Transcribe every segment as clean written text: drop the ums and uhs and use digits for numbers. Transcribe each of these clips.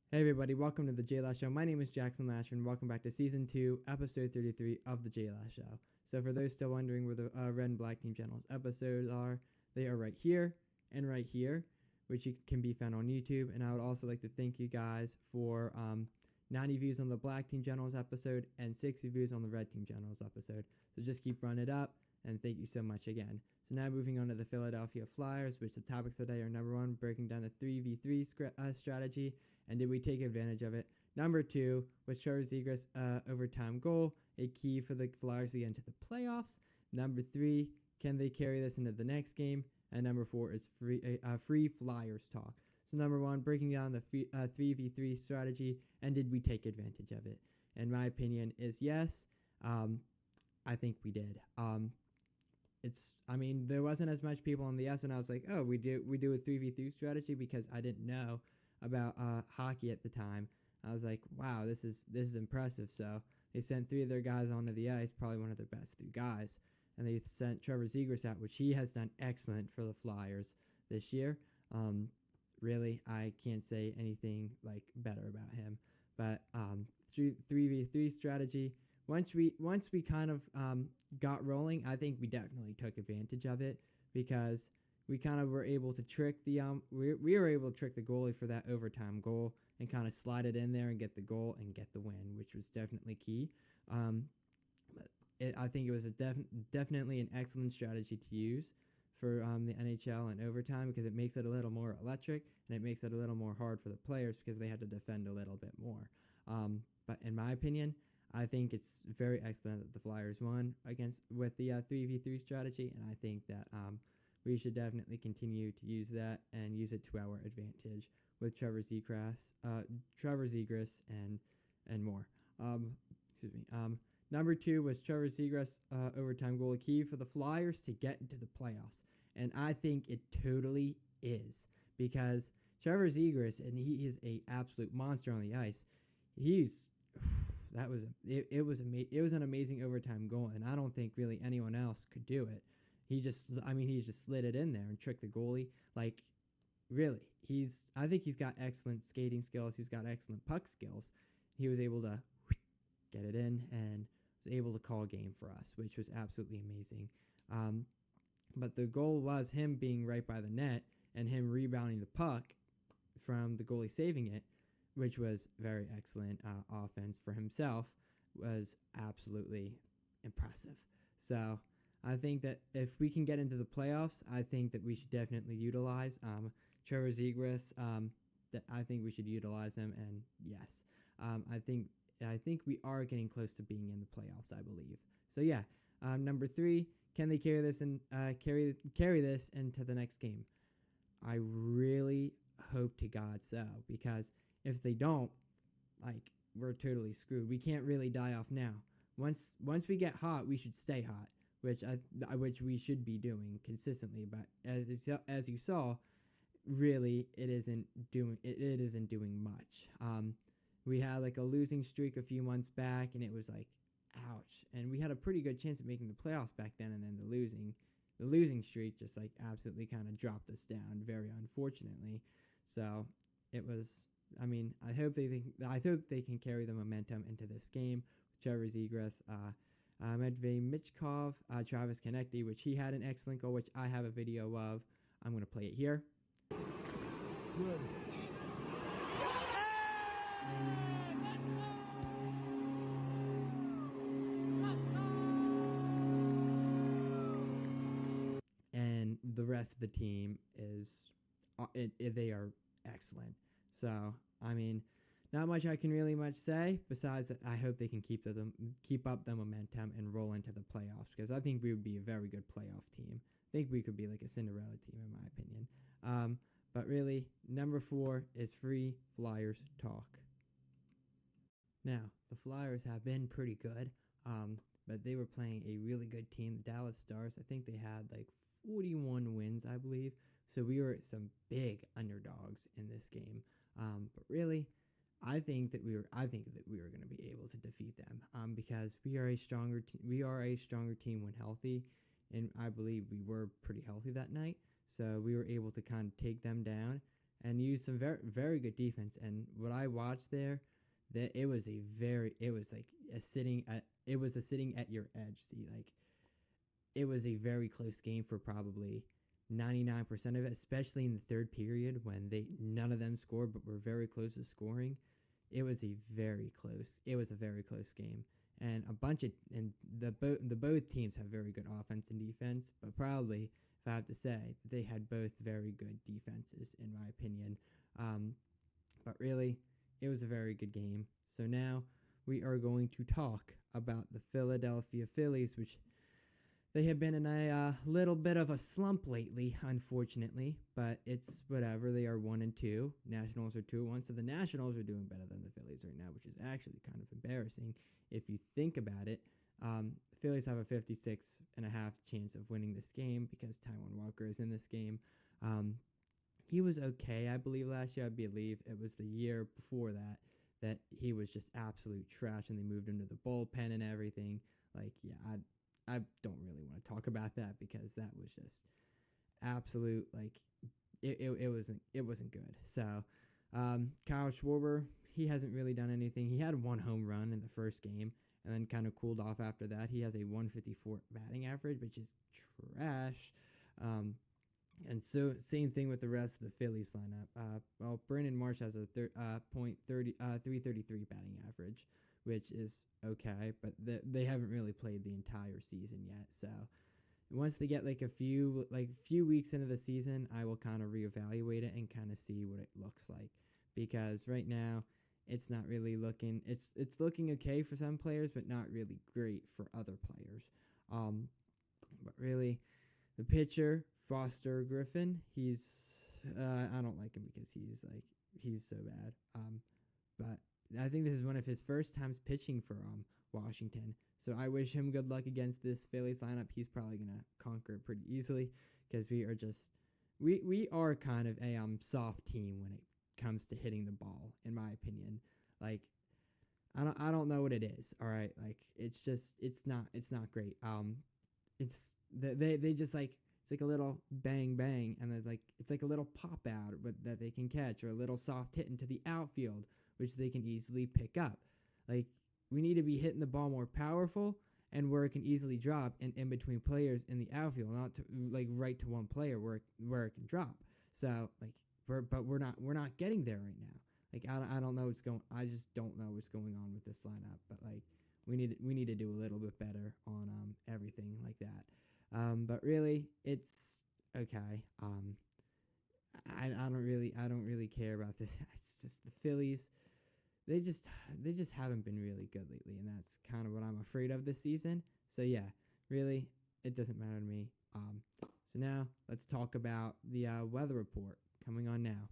Hey everybody, welcome to the JLash Show. My name is Jackson Lasher and welcome back to Season 2, Episode 33 of the JLash Show. So for those still wondering where the Red and Black Team Channels episodes are, they are right here and right here, which can be found on YouTube. And I would also like to thank you guys for 90 views on the Black Team Channels episode and 60 views on the Red Team Channels episode. So just keep running it up. And thank you so much again. So now moving on to the Philadelphia Flyers, which the topics today are number 1, breaking down the 3v3 strategy, and did we take advantage of it? Number 2 was Trevor Zegras' overtime goal, a key for the Flyers to get into the playoffs. Number 3, can they carry this into the next game? And number 4 is free Flyers talk. So number 1, breaking down the 3v3 strategy, and did we take advantage of it? And my opinion is yes. I think we did. There wasn't as much people on the S, and I was like, oh, we do a 3v3 strategy because I didn't know about hockey at the time. I was like, wow, this is impressive. So they sent 3 of their guys onto the ice, probably one of their best 3 guys, and they sent Trevor Zegras out, which he has done excellent for the Flyers this year. Really, I can't say anything like better about him. But 3v3 strategy. Once we kind of got rolling, I think we definitely took advantage of it because we kind of were able to trick the we were able to trick the goalie for that overtime goal and kind of slide it in there and get the goal and get the win, which was definitely key. I think it was definitely an excellent strategy to use for the NHL in overtime because it makes it a little more electric and it makes it a little more hard for the players because they had to defend a little bit more. But in my opinion, I think it's very excellent that the Flyers won with the 3v3 strategy, and I think that we should definitely continue to use that and use it to our advantage with Trevor Zegras, and more. Number 2 was Trevor Zegras' overtime goal, a key for the Flyers to get into the playoffs, and I think it totally is because Trevor Zegras, and he is a absolute monster on the ice. It was an amazing overtime goal, and I don't think really anyone else could do it. He just slid it in there and tricked the goalie. Like, really, I think he's got excellent skating skills. He's got excellent puck skills. He was able to get it in and was able to call a game for us, which was absolutely amazing. But the goal was him being right by the net and him rebounding the puck from the goalie saving it, which was very excellent offense for himself, was absolutely impressive. So I think that if we can get into the playoffs, I think that we should definitely utilize Trevor Zegras. That I think we should utilize him, and yes, I think we are getting close to being in the playoffs, I believe. So yeah, number 3, can they carry this and carry this into the next game? I really hope to God so, because if they don't, like, we're totally screwed. We can't really die off now. Once we get hot, we should stay hot, which we should be doing consistently. But as you saw, really it isn't doing much. We had like a losing streak a few months back, and it was like, ouch. And we had a pretty good chance of making the playoffs back then, and then the losing streak just like absolutely kind of dropped us down, very unfortunately. So it was. I hope they can carry the momentum into this game. Trevor Zegras, Medvey Michkov, Travis Konecny, which he had an excellent goal, which I have a video of. I'm going to play it here. Good. And the rest of the team is, they are excellent. So, not much I can really much say besides that I hope they can keep up the momentum and roll into the playoffs, because I think we would be a very good playoff team. I think we could be like a Cinderella team, in my opinion. But really, number 4 is free Flyers talk. Now, the Flyers have been pretty good, but they were playing a really good team, the Dallas Stars. I think they had like 41 wins, I believe. So we were some big underdogs in this game. But really, I think that we were going to be able to defeat them. Because we are a stronger team when healthy, and I believe we were pretty healthy that night. So we were able to kind of take them down and used some very very good defense. And what I watched there, that it was like a sitting at your edge. See, like it was a very close game for probably 99% of it, especially in the third period when they none of them scored but were very close to scoring. It was a very close game. And the both teams have very good offense and defense, but probably, if I have to say, they had both very good defenses in my opinion. But really, it was a very good game. So now we are going to talk about the Philadelphia Phillies, which they have been in a little bit of a slump lately, unfortunately, but it's whatever. They are 1-2. Nationals are 2-1, so the Nationals are doing better than the Phillies right now, which is actually kind of embarrassing if you think about it. The Phillies have a 56.5 chance of winning this game because Taijuan Walker is in this game. He was okay, I believe, last year. I believe it was the year before that he was just absolute trash, and they moved him to the bullpen and everything. Like, yeah, I don't really want to talk about that because that was just absolute, like, it wasn't good. So Kyle Schwarber, he hasn't really done anything. He had one home run in the first game and then kind of cooled off after that. He has a 154 batting average, which is trash. And so same thing with the rest of the Phillies lineup. Well, Brandon Marsh has a .333 batting average, which is okay, but they haven't really played the entire season yet. So once they get like a few weeks into the season, I will kind of reevaluate it and kind of see what it looks like, because right now it's not really looking. It's looking okay for some players, but not really great for other players. But really, the pitcher Foster Griffin, he's I don't like him because he's so bad. But I think this is one of his first times pitching for Washington. So I wish him good luck against this Phillies lineup. He's probably going to conquer it pretty easily because we are kind of a soft team when it comes to hitting the ball, in my opinion. Like, I don't know what it is. All right, like it's not great. They just like, it's like a little bang bang, and it's like a little pop out that they can catch, or a little soft hit into the outfield, which they can easily pick up. Like, we need to be hitting the ball more powerful and where it can easily drop and in between players in the outfield, not to, like, right to one player where it can drop. So like we're not getting there right now. Like, I don't know what's going. I just don't know what's going on with this lineup. But like we need to do a little bit better on everything like that. But really, it's okay. I don't really care about this. It's just the Phillies. They just haven't been really good lately, and that's kind of what I'm afraid of this season. So yeah, really, it doesn't matter to me. So now let's talk about the weather report coming on now.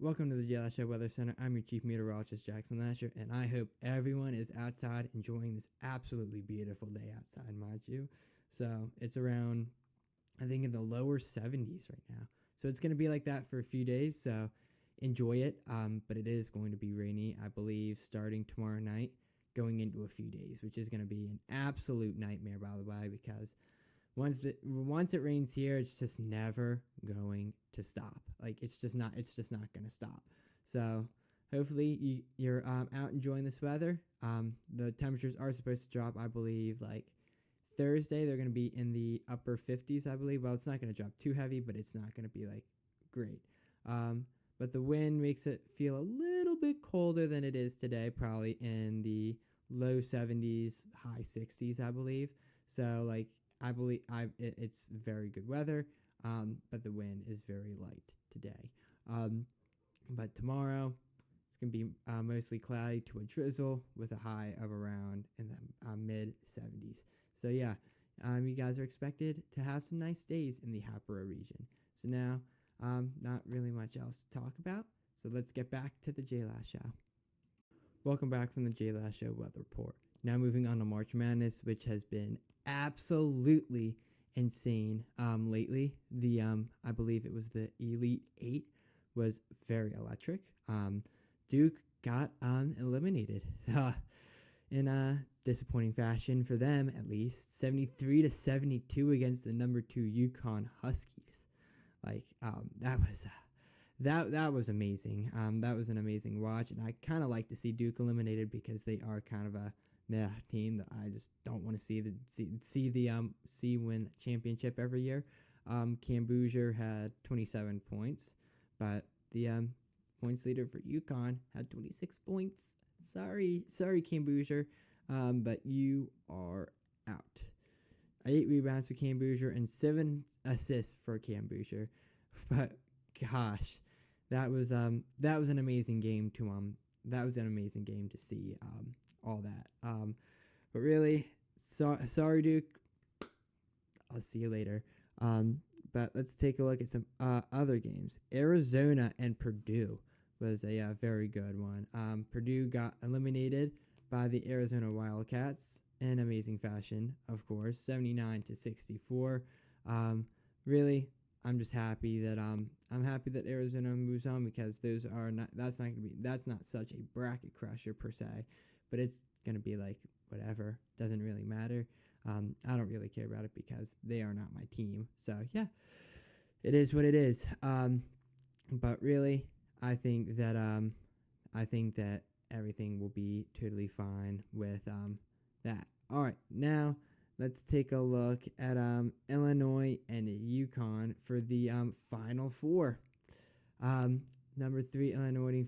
Welcome to the JLash Weather Center. I'm your chief meteorologist, Jackson Lasher, and I hope everyone is outside enjoying this absolutely beautiful day outside, mind you. So it's around, I think, in the lower 70s right now. So it's going to be like that for a few days, so enjoy it. But it is going to be rainy, I believe, starting tomorrow night, going into a few days, which is going to be an absolute nightmare, by the way, because once it rains here, it's just never going to stop. Like, it's just not going to stop. So hopefully you're out enjoying this weather. The temperatures are supposed to drop, I believe, like Thursday. They're going to be in the upper 50s, I believe. Well, it's not going to drop too heavy, but it's not going to be like great. But the wind makes it feel a little bit colder than it is today, probably in the low 70s, high 60s, I believe. So like, I believe it's very good weather, but the wind is very light today. But tomorrow, it's going to be mostly cloudy to a drizzle with a high of around in the mid 70s. So yeah, you guys are expected to have some nice days in the Hatboro region. So now, not really much else to talk about. So let's get back to the JLash show. Welcome back from the JLash Show Weather Report. Now moving on to March Madness, which has been absolutely insane lately. The I believe it was the Elite Eight was very electric. Duke got eliminated in a disappointing fashion for them, at least 73-72 against the number 2 UConn Huskies. Like that was amazing. That was an amazing watch, and I kind of like to see Duke eliminated because they are kind of a team that I just don't want to see win championship every year. Cam Bouger had 27 points, but the points leader for UConn had 26 points. Sorry, Cam Bouger, but you are out. 8 rebounds for Cam Bouger and 7 assists for Cam Bouger. But gosh, that was an amazing game to see all that. But really, sorry Duke. I'll see you later. But let's take a look at some other games. Arizona and Purdue was a very good one. Purdue got eliminated by the Arizona Wildcats in amazing fashion, of course, 79-64. Really, I'm just happy that Arizona moves on because that's not such a bracket crusher per se, but it's gonna be like whatever, doesn't really matter. I don't really care about it because they are not my team. So yeah, it is what it is. But really, I think that everything will be totally fine with that. All right, now let's take a look at Illinois and UConn for the Final Four. Number 3 Illinois,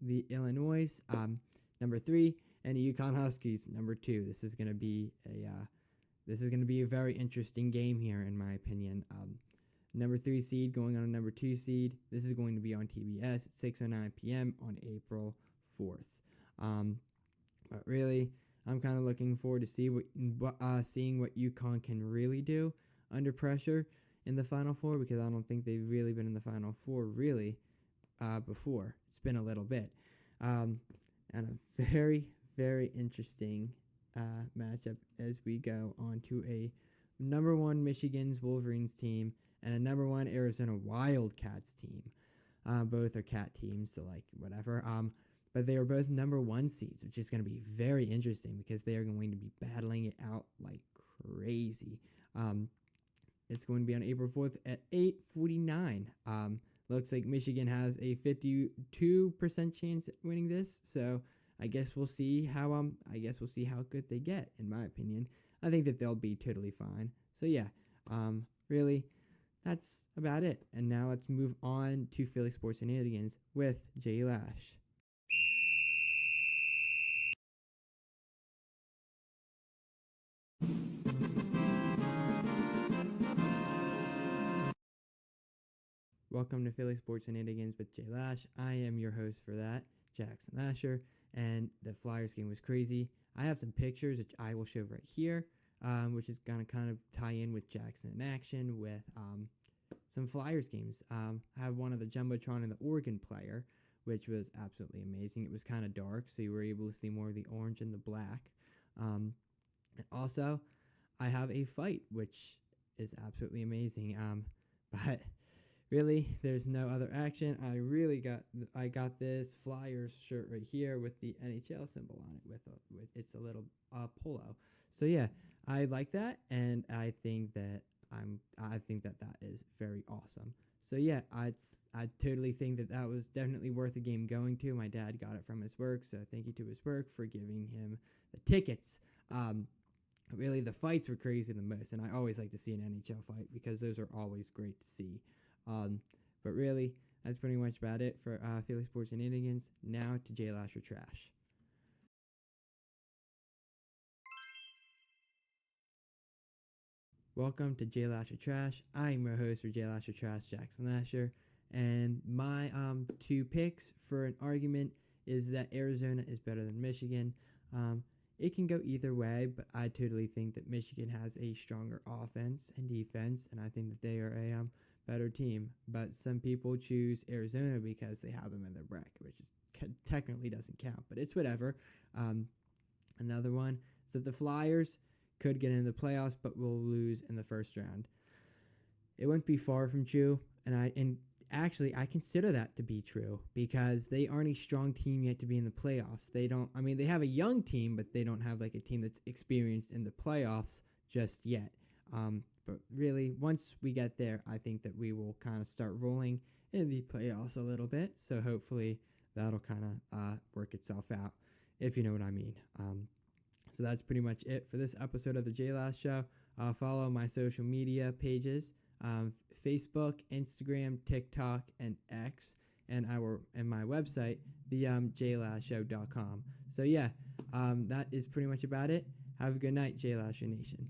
the Illinois. Number 3 and the UConn Huskies. Number 2. This is gonna be a very interesting game here, in my opinion. Number 3 seed going on a number 2 seed. This is going to be on TBS at 6:09 p.m. on April 4th. But really, I'm kind of looking forward to seeing what UConn can really do under pressure in the Final Four, because I don't think they've really been in the Final Four really before. It's been a little bit. And a very, very interesting matchup as we go on to a number 1 Michigan's Wolverines team and a number 1 Arizona Wildcats team. Both are cat teams, so like whatever. But they are both number 1 seeds, which is going to be very interesting because they are going to be battling it out like crazy. It's going to be on April 4th at 8:49. Looks like Michigan has a 52% chance at winning this, so I guess we'll see how good they get. In my opinion, I think that they'll be totally fine. So yeah, really, that's about it. And now let's move on to Philly Sports Shenanigans with JLash. Welcome to Philly Sports Shenanigans with JLash. I am your host for that, Jackson Lasher, and the Flyers game was crazy. I have some pictures which I will show right here, which is going to kind of tie in with Jackson in action with some Flyers games. I have one of the Jumbotron and the Oregon player, which was absolutely amazing. It was kind of dark, so you were able to see more of the orange and the black. And also, I have a fight, which is absolutely amazing. But really, there's no other action. I got this Flyers shirt right here with the NHL symbol on it. With it's a little polo. So yeah, I like that, and I think that that is very awesome. So yeah, I totally think that was definitely worth the game going to. My dad got it from his work, so thank you to his work for giving him the tickets. Really, the fights were crazy the most, and I always like to see an NHL fight because those are always great to see. But really, that's pretty much about it for Philly Sports Shenanigans. Now to JLash or Trash. Welcome to JLash or Trash. I'm your host for JLash or Trash, Jackson Lasher, and my 2 picks for an argument is that Arizona is better than Michigan. It can go either way, but I totally think that Michigan has a stronger offense and defense, and I think that they are a better team. But some people choose Arizona because they have them in their bracket, which is technically doesn't count, but it's whatever. Another one is that the Flyers could get into the playoffs, but will lose in the first round. It wouldn't be far from true, and actually I consider that to be true because they aren't a strong team yet to be in the playoffs. They don't. I mean, they have a young team, but they don't have like a team that's experienced in the playoffs just yet. But really, once we get there, I think that we will kind of start rolling in the playoffs a little bit. So hopefully that'll kind of work itself out, if you know what I mean. So that's pretty much it for this episode of the JLash Show. Follow my social media pages, Facebook, Instagram, TikTok, and X, and my website, the JLashShow.com. So yeah, that is pretty much about it. Have a good night, JLasher Nation.